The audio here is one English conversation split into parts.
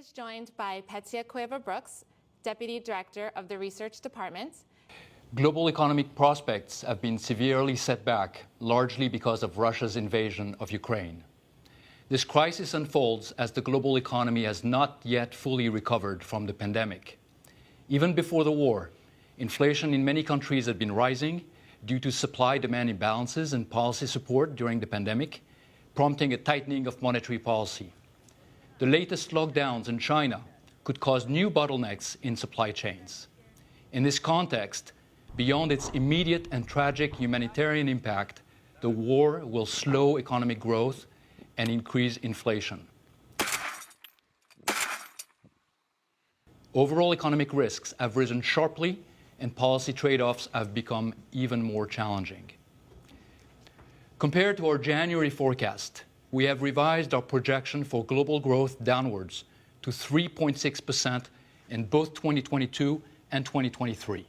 is joined by Petya Cueva-Brooks, Deputy Director of the Research Department. Global economic prospects have been severely set back, largely because of Russia's invasion of Ukraine. This crisis unfolds as the global economy has not yet fully recovered from the pandemic. Even before the war, inflation in many countries had been rising due to supply-demand imbalances and policy support during the pandemic, prompting a tightening of monetary policy. The latest lockdowns in China could cause new bottlenecks in supply chains. In this context, beyond its immediate and tragic humanitarian impact, the war will slow economic growth and increase inflation. Overall economic risks have risen sharply, and policy trade-offs have become even more challenging. Compared to our January forecast, we have revised our projection for global growth downwards to 3.6% in both 2022 and 2023.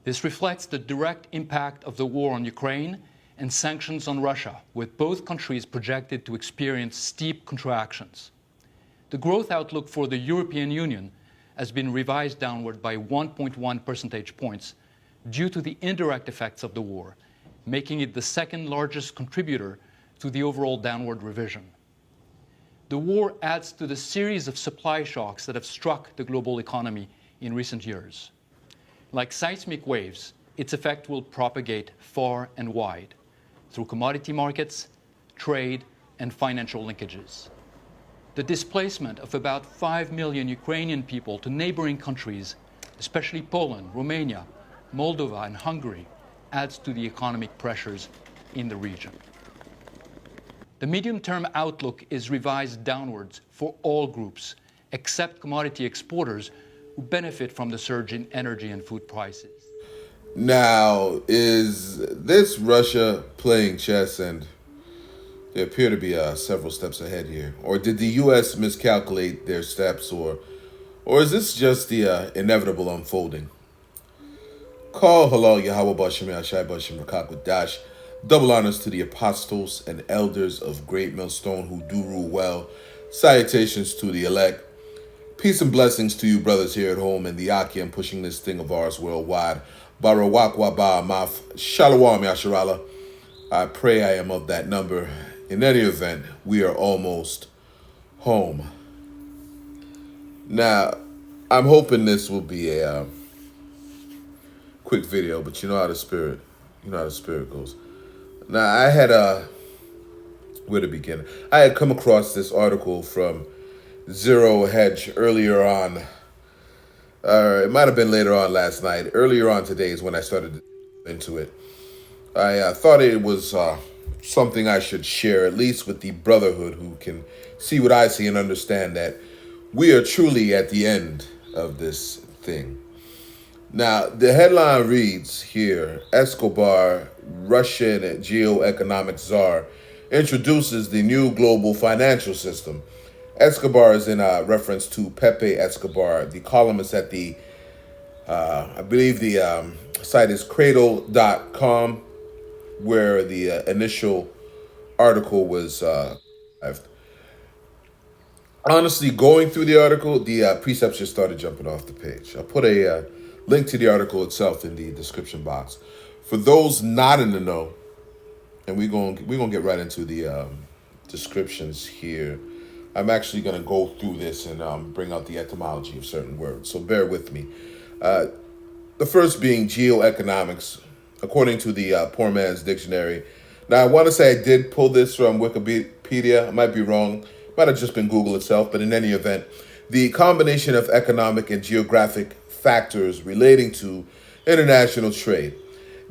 This reflects the direct impact of the war on Ukraine and sanctions on Russia, with both countries projected to experience steep contractions. The growth outlook for the European Union has been revised downward by 1.1 percentage points due to the indirect effects of the war, making it the second largest contributor to the overall downward revision. The war adds to the series of supply shocks that have struck the global economy in recent years. Like seismic waves, its effect will propagate far and wide through commodity markets, trade, and financial linkages. The displacement of about 5 million Ukrainian people to neighboring countries, especially Poland, Romania, Moldova, and Hungary, adds to the economic pressures in the region. The medium-term outlook is revised downwards for all groups, except commodity exporters who benefit from the surge in energy and food prices. Now, is this Russia playing chess, and they appear to be several steps ahead here? Or did the U.S. miscalculate their steps, or is this just the inevitable unfolding? Call halal Yahweh Bashim Yashai Bashim Rakak with Dash. Double honors to the apostles and elders of Great Millstone who do rule well. Salutations to the elect. Peace and blessings to you brothers here at home and the Akim pushing this thing of ours worldwide. Barawakwa Ba'amaf. Shalom Yasharala. I pray I am of that number. In any event, we are almost home. Now, I'm hoping this will be a quick video, but you know how the spirit goes. Now, I had where to begin? I had come across this article from Zero Hedge earlier on. It might have been later on last night. Earlier on today is when I started into it. I thought it was something I should share, at least with the brotherhood who can see what I see and understand that we are truly at the end of this thing. Now, the headline reads here, Escobar, Russian Geoeconomics Tzar, introduces the new global financial system. Escobar is in reference to Pepe Escobar, the columnist at the, I believe the site is cradle.com, where the initial article was honestly, going through the article, the precepts just started jumping off the page. I'll put a link to the article itself in the description box. For those not in the know, and we're gonna get right into the descriptions here. I'm actually gonna go through this and bring out the etymology of certain words, so bear with me. The first being geoeconomics, according to the Poor Man's Dictionary. Now, I want to say I did pull this from Wikipedia. I might be wrong. Might have just been Google itself, but in any event, the combination of economic and geographic factors relating to international trade.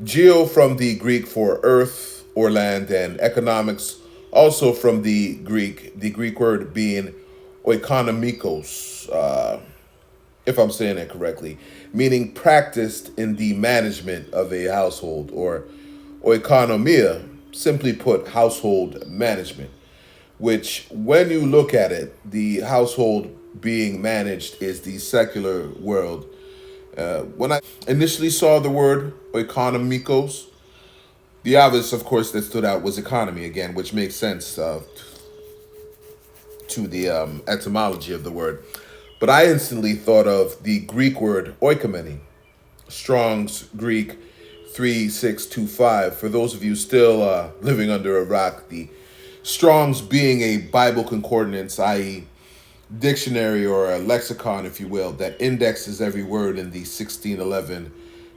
Geo from the Greek for earth or land, and economics also from the Greek word being oikonomikos, if I'm saying it correctly, meaning practiced in the management of a household, or oikonomia, simply put, household management, which when you look at it, the household being managed is the secular world. When I initially saw the word oikonomikos, the obvious, of course, that stood out was economy again, which makes sense to the etymology of the word, but I instantly thought of the Greek word oikoumene, Strong's Greek 3625. For those of you still living under a rock, the Strong's being a Bible concordance, i.e., dictionary or a lexicon, if you will, that indexes every word in the 1611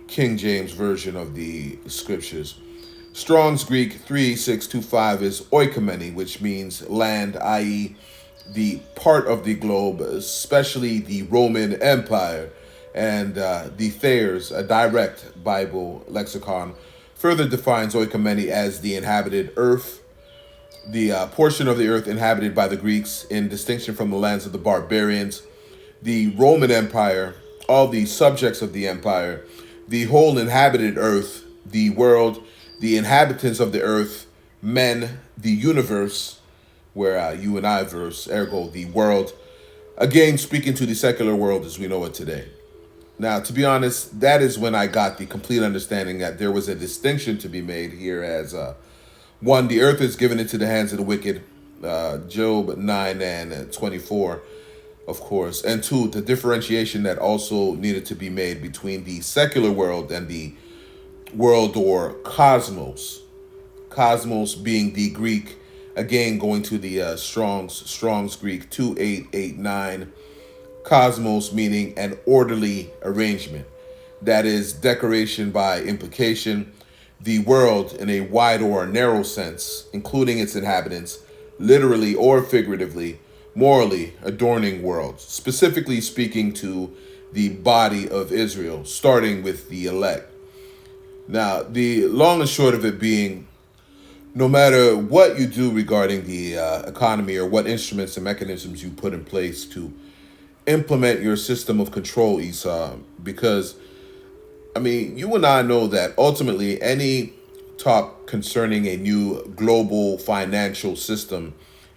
King James Version of the scriptures. Strong's Greek 3625 is oikoumene, which means land, i.e., the part of the globe, especially the Roman Empire, and the Thayer's, a direct Bible lexicon, further defines oikoumene as the inhabited earth, the portion of the earth inhabited by the Greeks, in distinction from the lands of the barbarians, the Roman Empire, all the subjects of the empire, the whole inhabited earth, the world, the inhabitants of the earth, men, the universe, where you and I verse, ergo the world, again speaking to the secular world as we know it today. Now, to be honest, that is when I got the complete understanding that there was a distinction to be made here as, one, the earth is given into the hands of the wicked, Job 9 and 24, of course, and two, the differentiation that also needed to be made between the secular world and the world or cosmos. Cosmos being the Greek, again going to the Strong's Greek 2889, cosmos meaning an orderly arrangement, that is decoration by implication, the world in a wide or narrow sense, including its inhabitants, literally or figuratively, morally adorning world, specifically speaking to the body of Israel, starting with the elect. Now, the long and short of it being, no matter what you do regarding the economy or what instruments and mechanisms you put in place to implement your system of control, Esau, because I mean, you and I know that ultimately any talk concerning a new global financial system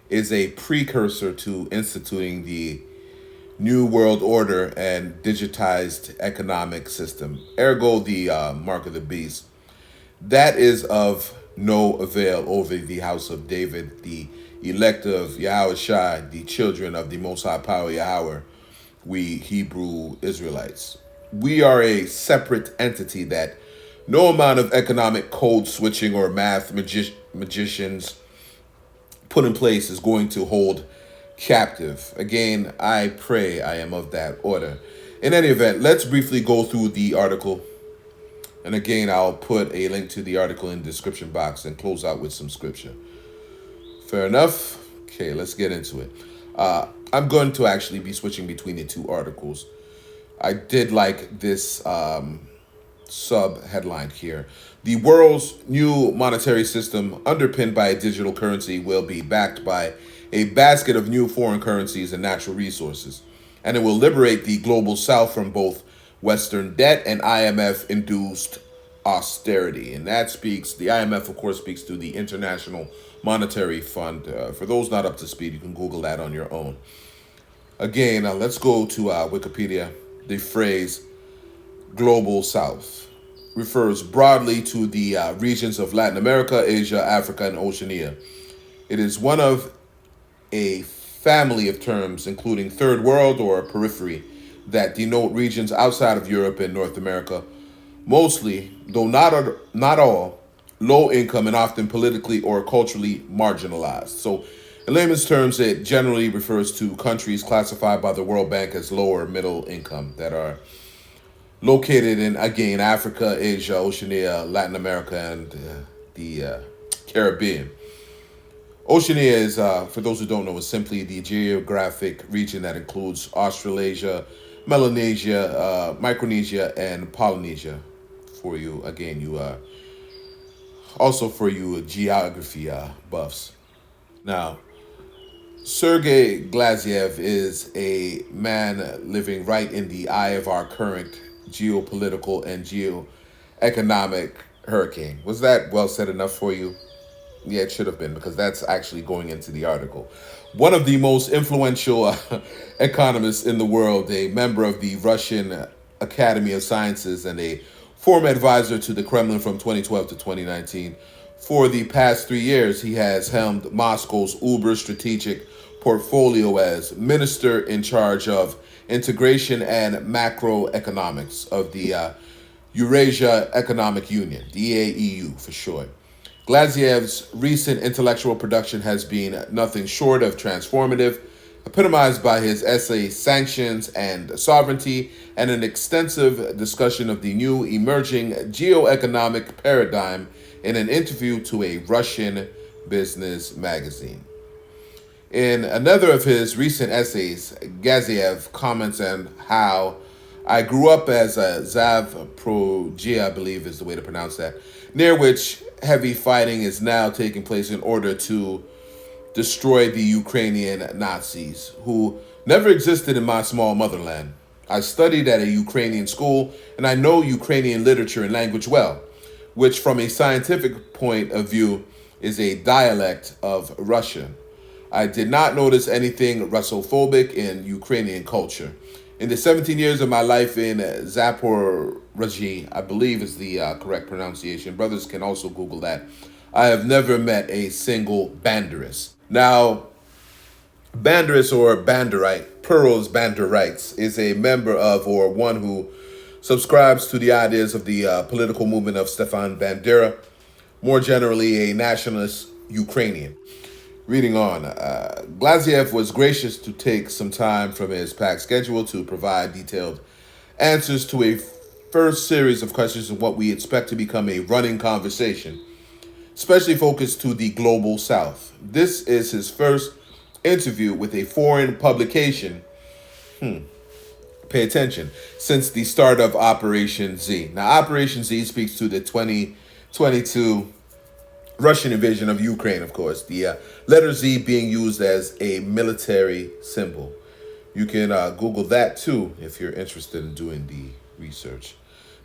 is a precursor to instituting the new world order and digitized economic system, ergo the mark of the beast. That is of no avail over the house of David, the elect of Yahweh Shai, the children of the Most High Power Yahweh, we Hebrew Israelites. We are a separate entity that no amount of economic code switching or math magicians put in place is going to hold captive. Again, I pray I am of that order. In any event, let's briefly go through the article. And again, I'll put a link to the article in the description box and close out with some scripture. Fair enough? Okay, let's get into it. I'm going to actually be switching between the two articles. I did like this sub headline here. The world's new monetary system, underpinned by a digital currency, will be backed by a basket of new foreign currencies and natural resources, and it will liberate the global south from both Western debt and IMF-induced austerity. And that speaks, the IMF, of course, speaks to the International Monetary Fund. For those not up to speed, you can Google that on your own. Again, let's go to Wikipedia. The phrase Global South refers broadly to the regions of Latin America, Asia, Africa, and Oceania. It is one of a family of terms including Third World or Periphery that denote regions outside of Europe and North America, mostly, though not all, low income and often politically or culturally marginalized. So in layman's terms, it generally refers to countries classified by the World Bank as lower middle income that are located in, again, Africa, Asia, Oceania, Latin America, and the Caribbean. Oceania is, for those who don't know, is simply the geographic region that includes Australasia, Melanesia, Micronesia, and Polynesia. For you, again, also for you geography buffs. Now, Sergei Glaziev is a man living right in the eye of our current geopolitical and geoeconomic hurricane. Was that well said enough for you? Yeah, it should have been, because that's actually going into the article. One of the most influential economists in the world, a member of the Russian Academy of Sciences and a former advisor to the Kremlin from 2012 to 2019. For the past 3 years, he has helmed Moscow's uber-strategic portfolio as Minister in charge of Integration and Macroeconomics of the Eurasia Economic Union, the EAEU for short. Glaziev's recent intellectual production has been nothing short of transformative, epitomized by his essay Sanctions and Sovereignty and an extensive discussion of the new emerging geoeconomic paradigm in an interview to a Russian business magazine. In another of his recent essays, Gaziev comments on how I grew up as a Zaporozhye, I believe is the way to pronounce that, near which heavy fighting is now taking place in order to destroy the Ukrainian Nazis, who never existed in my small motherland. I studied at a Ukrainian school, and I know Ukrainian literature and language well, which from a scientific point of view is a dialect of Russian. I did not notice anything Russophobic in Ukrainian culture. In the 17 years of my life in Zaporozhye, I believe is the correct pronunciation. Brothers can also Google that. I have never met a single Banderist. Now, Banderist or Banderite, Pearls Banderites, is a member of or one who subscribes to the ideas of the political movement of Stefan Bandera, more generally a nationalist Ukrainian. Reading on, Glaziev was gracious to take some time from his packed schedule to provide detailed answers to a first series of questions of what we expect to become a running conversation, especially focused to the global south. This is his first interview with a foreign publication, pay attention, since the start of Operation Z. Now, Operation Z speaks to the 2022 Russian invasion of Ukraine, of course, the letter Z being used as a military symbol. You can Google that too if you're interested in doing the research.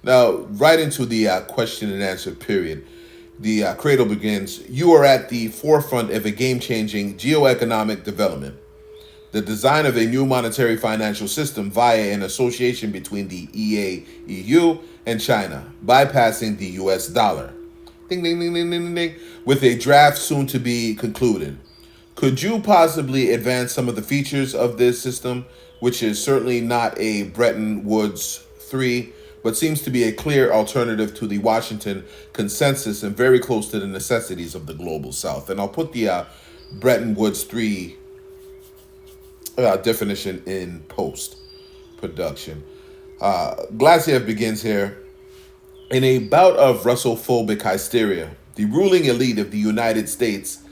Now, right into the question and answer period. The cradle begins. You are at the forefront of a game-changing geoeconomic development, the design of a new monetary financial system via an association between the EAEU and China, bypassing the US dollar. Ding, ding, ding, ding, ding, ding, with a draft soon to be concluded. Could you possibly advance some of the features of this system, which is certainly not a Bretton Woods 3, but seems to be a clear alternative to the Washington consensus and very close to the necessities of the global south? And I'll put the Bretton Woods 3 definition in post-production. Glaziev begins here. In a bout of Russophobic hysteria, the ruling elite of the United States,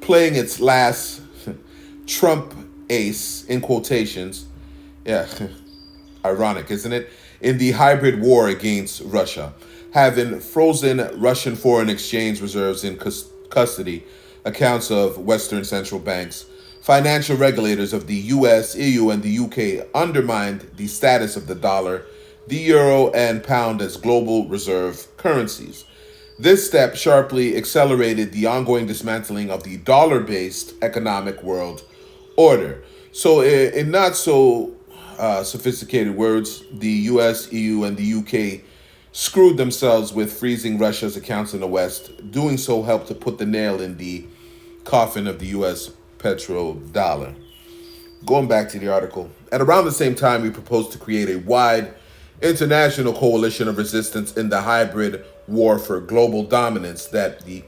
playing its last Trump ace, in quotations, yeah, ironic, isn't it, in the hybrid war against Russia, having frozen Russian foreign exchange reserves in custody, accounts of Western central banks, financial regulators of the US, EU, and the UK undermined the status of the dollar, the euro, and pound as global reserve currencies. This step sharply accelerated the ongoing dismantling of the dollar-based economic world order. So in not so sophisticated words, the US, EU, and the UK screwed themselves with freezing Russia's accounts in the West. Doing so helped to put the nail in the coffin of the US petrodollar. Going back to the article, at around the same time, we proposed to create a wide international coalition of resistance in the hybrid war for global dominance that the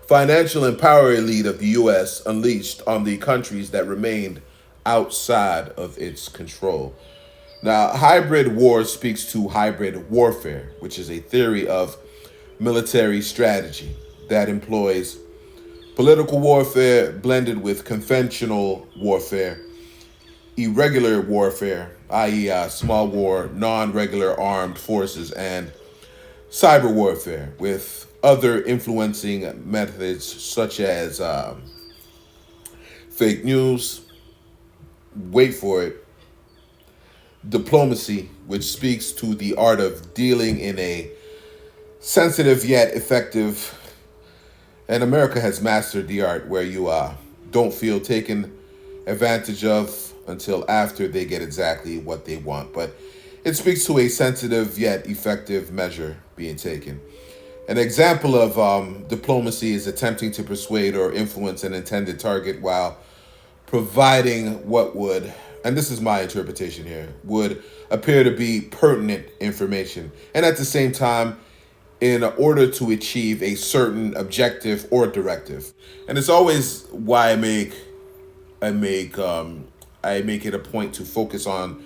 financial and power elite of the U.S. unleashed on the countries that remained outside of its control. Now, hybrid war speaks to hybrid warfare, which is a theory of military strategy that employs political warfare blended with conventional warfare, irregular warfare, i.e. Small war, non-regular armed forces, and cyber warfare with other influencing methods such as fake news, wait for it, diplomacy, which speaks to the art of dealing in a sensitive yet effective, and America has mastered the art where you don't feel taken advantage of until after they get exactly what they want. But it speaks to a sensitive yet effective measure being taken. An example of diplomacy is attempting to persuade or influence an intended target while providing what would, and this is my interpretation here, would appear to be pertinent information, and at the same time, in order to achieve a certain objective or directive. And it's always why I make it a point to focus on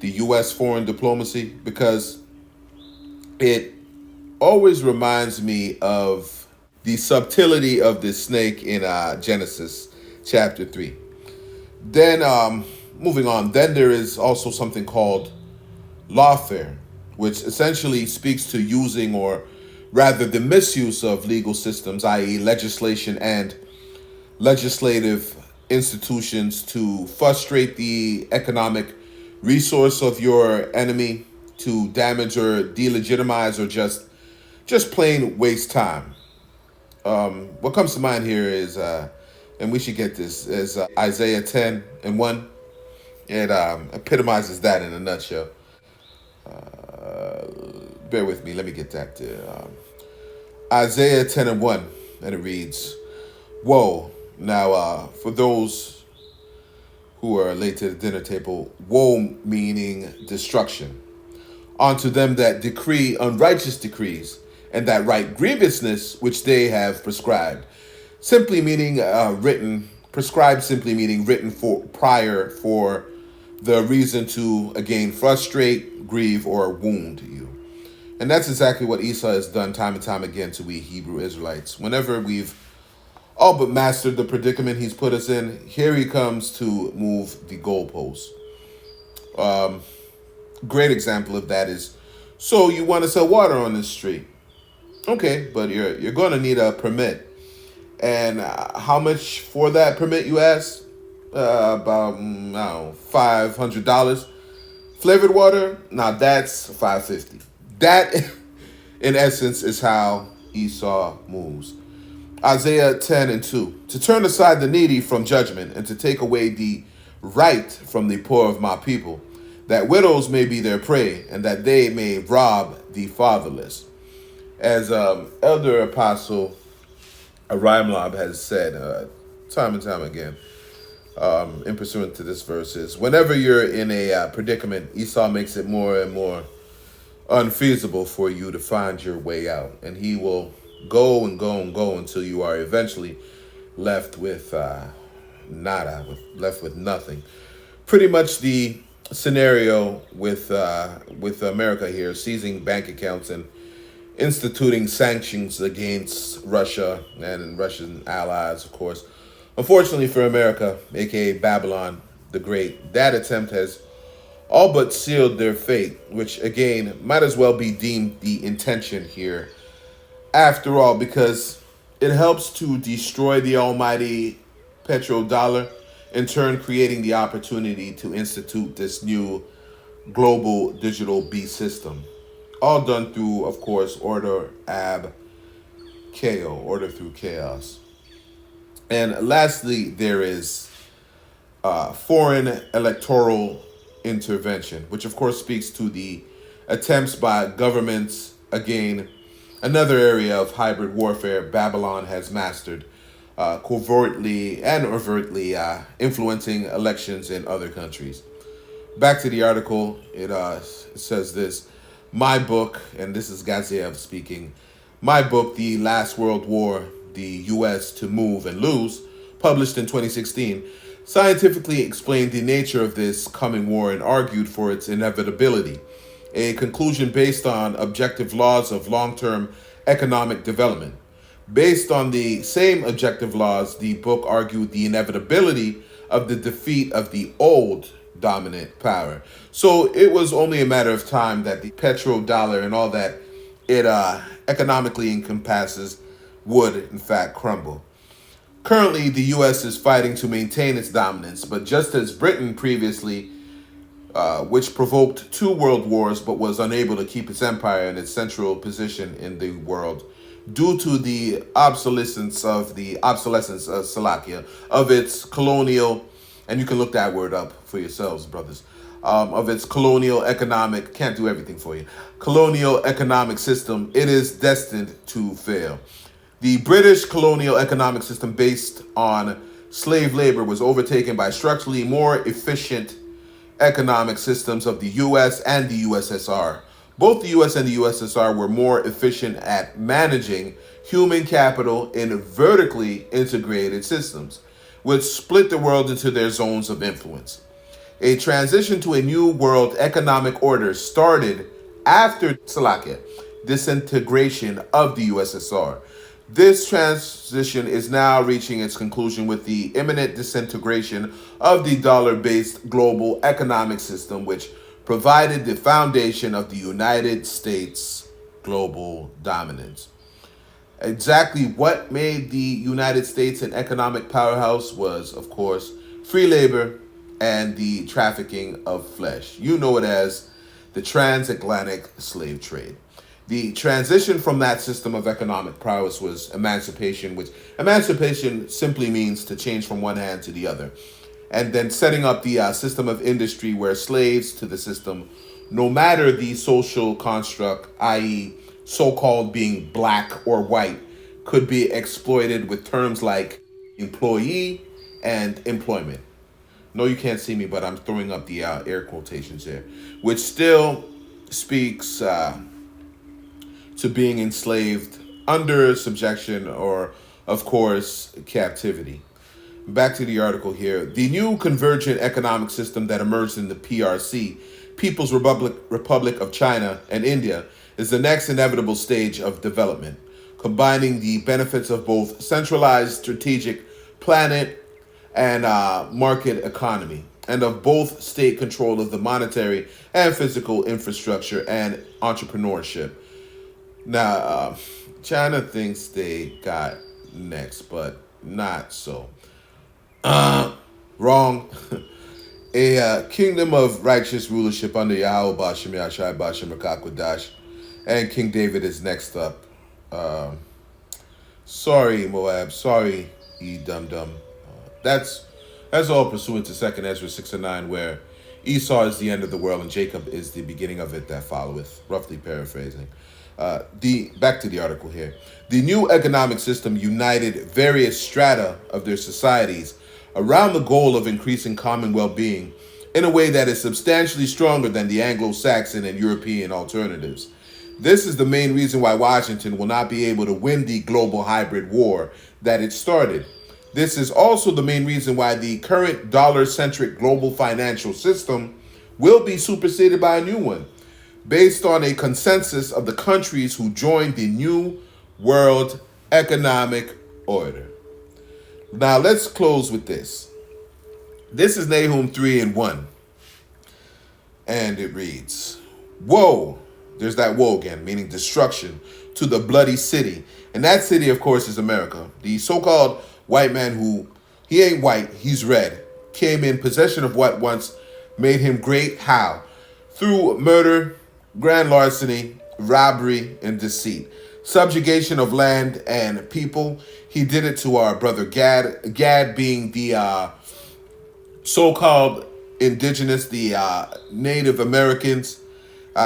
the U.S. foreign diplomacy, because it always reminds me of the subtlety of the snake in Genesis chapter 3. Then, moving on, then there is also something called lawfare, which essentially speaks to using, or rather the misuse of, legal systems, i.e. legislation and legislative institutions, to frustrate the economic resource of your enemy, to damage or delegitimize, or just plain waste time. What comes to mind here is, and we should get this, is Isaiah 10:1. It epitomizes that in a nutshell. Bear with me, let me get that. Isaiah 10:1, and it reads, "Woe." Now, for those who are late to the dinner table, woe meaning destruction, unto them that decree unrighteous decrees, and that write grievousness which they have prescribed. Simply meaning written, prescribed simply meaning written for prior, for the reason to again frustrate, grieve, or wound you. And that's exactly what Esau has done time and time again to we Hebrew Israelites. Whenever we've all but mastered the predicament he's put us in, here he comes to move the goalposts. Great example of that is, so you want to sell water on this street. Okay, but you're going to need a permit. And how much for that permit, you ask? About, I don't know, $500. Flavored water? Now that's $550. That, in essence, is how Esau moves. Isaiah 10:2. To turn aside the needy from judgment, and to take away the right from the poor of my people, that widows may be their prey, and that they may rob the fatherless. As Elder Apostle Arimlob has said time and time again, in pursuant to this verse, is whenever you're in a predicament, Esau makes it more and more unfeasible for you to find your way out. And he will go and go and go until you are eventually left with nada, left with nothing. Pretty much the scenario with America here, seizing bank accounts and instituting sanctions against Russia and Russian allies, of course. Unfortunately for America, aka Babylon the Great, that attempt has all but sealed their fate, which again might as well be deemed the intention here after all, because it helps to destroy the almighty petrodollar, in turn creating the opportunity to institute this new global digital beast system. All done through, of course, order order through chaos. And lastly, there is foreign electoral intervention, which of course speaks to the attempts by governments, again, another area of hybrid warfare Babylon has mastered, covertly and overtly influencing elections in other countries. Back to the article, it says this. My book, and this is Gaziev speaking, my book, The Last World War, the U.S. to Move and Lose, published in 2016, scientifically explained the nature of this coming war and argued for its inevitability, a conclusion based on objective laws of long-term economic development. Based on the same objective laws, the book argued the inevitability of the defeat of the old dominant power. So it was only a matter of time that the petrodollar and all that it economically encompasses would in fact crumble. Currently, the U.S. is fighting to maintain its dominance, but just as Britain previously, which provoked 2 world wars but was unable to keep its empire in its central position in the world due to the obsolescence of Slovakia, of its colonial, and you can look that word up for yourselves, brothers, of its colonial economic, can't do everything for you, colonial economic system, it is destined to fail. The British colonial economic system, based on slave labor was overtaken by structurally more efficient economic systems of the US and the USSR. Both the US and the USSR were more efficient at managing human capital in vertically integrated systems, which split the world into their zones of influence. A transition to a new world economic order started after Slovakia disintegration of the USSR. This transition is now reaching its conclusion with the imminent disintegration of the dollar-based global economic system, which provided the foundation of the United States' global dominance. Exactly what made the United States an economic powerhouse was, of course, free labor and the trafficking of flesh. You know it as the transatlantic slave trade. The transition from that system of economic prowess was emancipation, which emancipation simply means to change from one hand to the other. And then setting up the system of industry where slaves to the system, no matter the social construct, i.e., so-called being black or white, could be exploited with terms like employee and employment. No, you can't see me, but I'm throwing up the air quotations here, which still speaks to being enslaved under subjection or, of course, captivity. Back to the article here. The new convergent economic system that emerged in the PRC, People's Republic of China and India, is the next inevitable stage of development, combining the benefits of both centralized strategic planet and market economy, and of both state control of the monetary and physical infrastructure and entrepreneurship. Now, China thinks they got next, but not so. Wrong. A kingdom of righteous rulership under Yahweh Bashem Yashai Bashem Rakakwadash, and King David is next up. Sorry, Moab. Sorry, ye dum dum. That's all pursuant to 2 Ezra 6 and 9, where Esau is the end of the world and Jacob is the beginning of it that followeth, roughly paraphrasing. Back to the article here. The new economic system united various strata of their societies around the goal of increasing common well-being in a way that is substantially stronger than the Anglo-Saxon and European alternatives. This is the main reason why Washington will not be able to win the global hybrid war that it started. This is also the main reason why the current dollar-centric global financial system will be superseded by a new one, based on a consensus of the countries who joined the New World Economic Order. Now let's close with this. This is Nahum 3 and 1. And it reads, "Woe," there's that woe again, meaning destruction, "to the bloody city." And that city, of course, is America. The so-called white man who, he ain't white, he's red, came in possession of what once made him great. How? Through murder, grand larceny, robbery, and deceit. Subjugation of land and people. He did it to our brother Gad. Gad being the so-called indigenous, the Native Americans.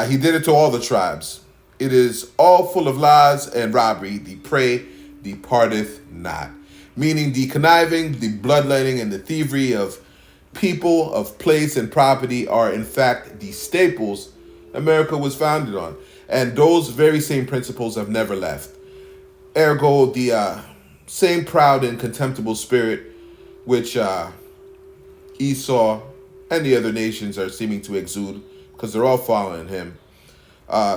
He did it to all the tribes. It is all full of lies and robbery. The prey departeth not. Meaning the conniving, the bloodletting, and the thievery of people, of place, and property are in fact the staples America was founded on. And those very same principles have never left. Ergo, the same proud and contemptible spirit which Esau and the other nations are seeming to exude, because they're all following him,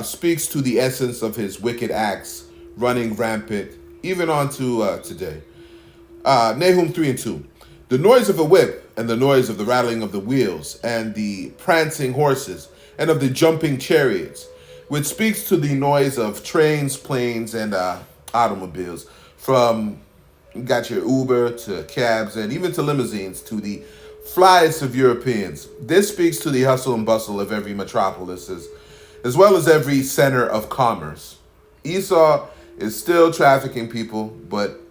speaks to the essence of his wicked acts running rampant even on to today. Nahum 3 and 2. The noise of a whip and the noise of the rattling of the wheels and the prancing horses and of the jumping chariots, which speaks to the noise of trains, planes, and automobiles, from you got your Uber to cabs and even to limousines to the flyest of Europeans. This speaks to the hustle and bustle of every metropolis, as well as every center of commerce. Esau is still trafficking people, but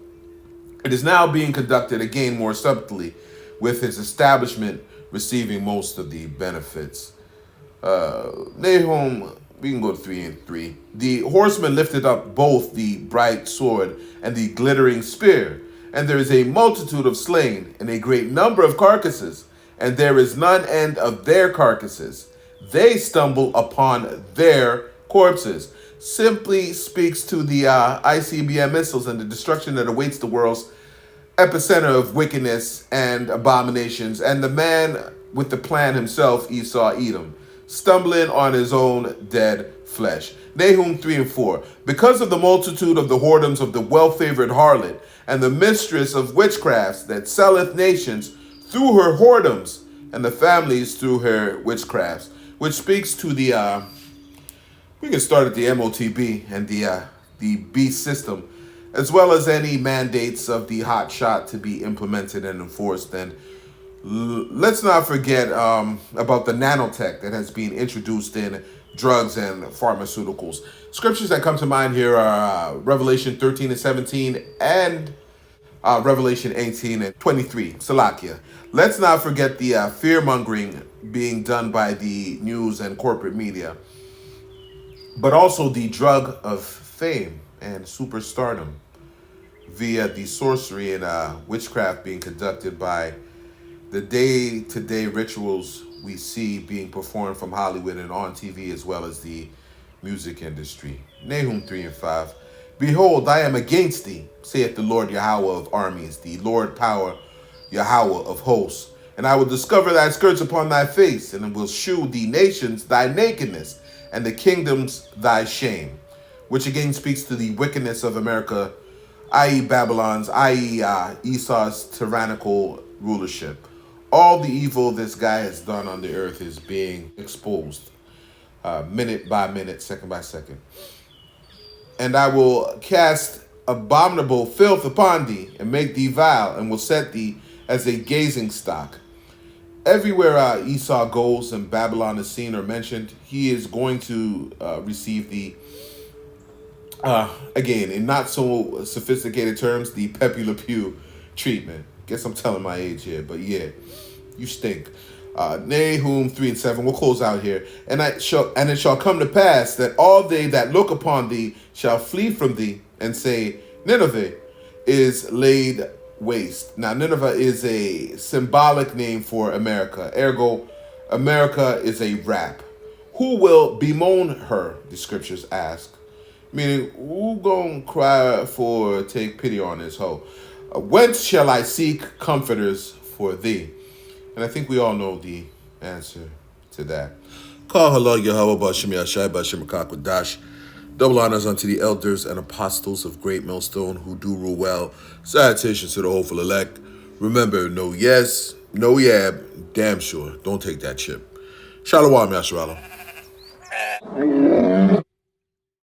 it is now being conducted again more subtly, with his establishment receiving most of the benefits. Nahum, we can go to 3 and 3. The horseman lifted up both the bright sword and the glittering spear, And there is a multitude of slain, and a great number of carcasses, and there is none end of their carcasses. They stumble upon their corpses. Simply speaks to the ICBM missiles and the destruction that awaits the world's epicenter of wickedness and abominations, and the man with the plan himself, Esau Edom, stumbling on his own dead flesh. Nahum 3 and 4. Because of the multitude of the whoredoms of the well-favored harlot, and the mistress of witchcrafts that selleth nations through her whoredoms, and the families through her witchcrafts, which speaks to the we can start at the MOTB and the beast system, as well as any mandates of the hot shot to be implemented and enforced. And let's not forget about the nanotech that has been introduced in drugs and pharmaceuticals. Scriptures that come to mind here are Revelation 13 and 17 and Revelation 18 and 23, Salakia. Let's not forget the fear-mongering being done by the news and corporate media, but also the drug of fame and superstardom via the sorcery and witchcraft being conducted by the day-to-day rituals we see being performed from Hollywood and on TV, as well as the music industry. Nahum 3 and 5. Behold, I am against thee, saith the Lord Yahweh of armies, the Lord power Yahweh of hosts. And I will discover thy skirts upon thy face, and will shew the nations thy nakedness, and the kingdoms thy shame. Which again speaks to the wickedness of America, i.e. Babylon's, i.e. Esau's tyrannical rulership. All the evil this guy has done on the earth is being exposed, minute by minute, second by second. And I will cast abominable filth upon thee, and make thee vile, and will set thee as a gazing stock. Everywhere Esau goes and Babylon is seen or mentioned, he is going to receive the, again, in not so sophisticated terms, the Pepe Le Pew treatment. Guess I'm telling my age here, but yeah, you stink. Nahum 3 and 7, we'll close out here. And it shall come to pass that all they that look upon thee shall flee from thee, and say, Nineveh is laid waste. Now, Nineveh is a symbolic name for America. Ergo, America is a rap. Who will bemoan her, the scriptures ask. Meaning, who gonna cry for, take pity on this hoe? Whence shall I seek comforters for thee? And I think we all know the answer to that. Call halal Yahweh Bashim Yashai Bashim Kakwadash. Double honors unto the elders and apostles of Great Millstone who do rule well. Salutations to the hopeful elect. Remember, no yes, no yab, damn sure. Don't take that chip. Shalom, Yasharallah.